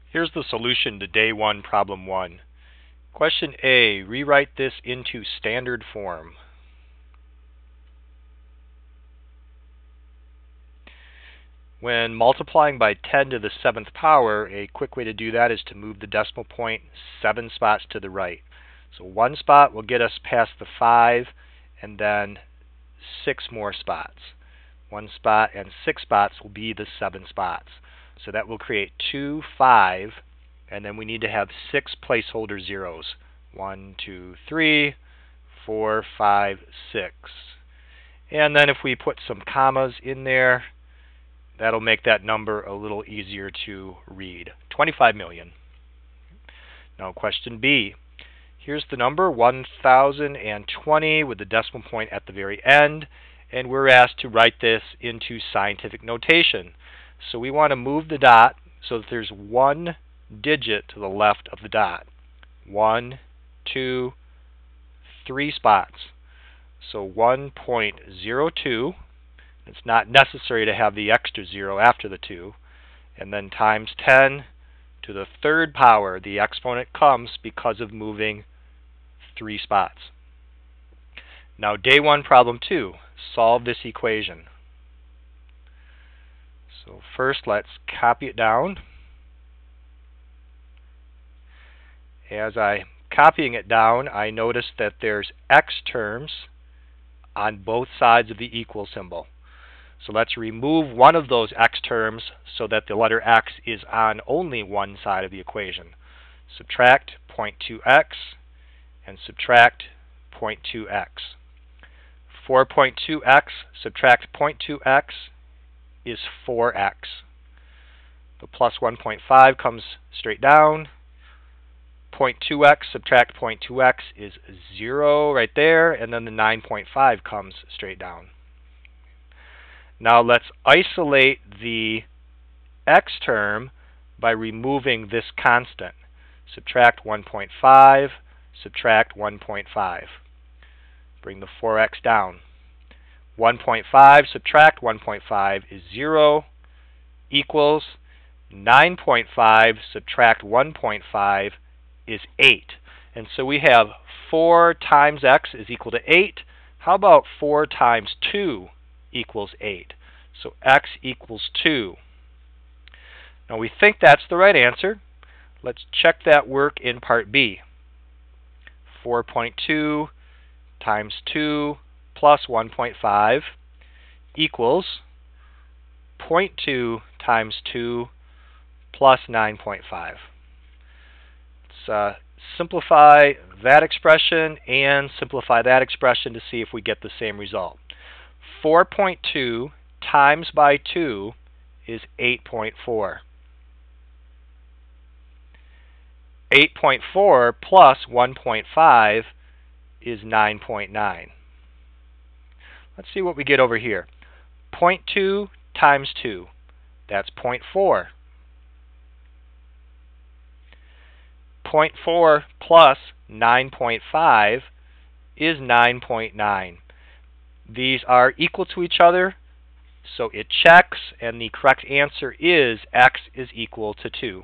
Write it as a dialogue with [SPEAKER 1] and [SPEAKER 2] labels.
[SPEAKER 1] Here's the solution to day 1, problem 1. Question A, rewrite this into standard form. When multiplying by 10 to the 7th power, a quick way to do that is to move the decimal point 7 spots to the right. So 1 spot will get us past the 5, and then 6 more spots. 1 spot and 6 spots will be the 7 spots. So that will create 2, 5, and then we need to have 6 placeholder zeros. 1, 2, 3, 4, 5, 6. And then if we put some commas in there, that'll make that number a little easier to read. 25 million. Now question B. Here's the number 1020 with the decimal point at the very end, and we're asked to write this into scientific notation. So we want to move the dot so that there's 1 digit to the left of the dot. 1, 2, 3 spots. So 1.02. It's not necessary to have the extra 0 after the 2. And then times 10 to the 3rd power. The exponent comes because of moving 3 spots. Now day 1, problem 2. Solve this equation. So first let's copy it down. As I'm copying it down, I notice that there's x terms on both sides of the equal symbol. So let's remove one of those x terms so that the letter x is on only one side of the equation. Subtract 0.2x and subtract 0.2x. 4.2x subtract 0.2x is 4x. The plus 1.5 comes straight down. 0.2x subtract 0.2x is 0 right there, and then the 9.5 comes straight down. Now let's isolate the x term by removing this constant. Subtract 1.5, subtract 1.5. Bring the 4x down. 1.5 subtract 1.5 is 0 equals 9.5 subtract 1.5 is 8. And so we have 4 times x is equal to 8. How about 4 times 2 equals 8? So x equals 2. Now we think that's the right answer. Let's check that work in part B. 4.2 times 2 plus 1.5 equals 0.2 times 2 plus 9.5. Let's simplify that expression and simplify that expression to see if we get the same result. 4.2 times by 2 is 8.4. 8.4 plus 1.5 is 9.9. Let's see what we get over here. 0.2 times 2, that's 0.4. 0.4 plus 9.5 is 9.9. These are equal to each other, so it checks, and the correct answer is x is equal to 2.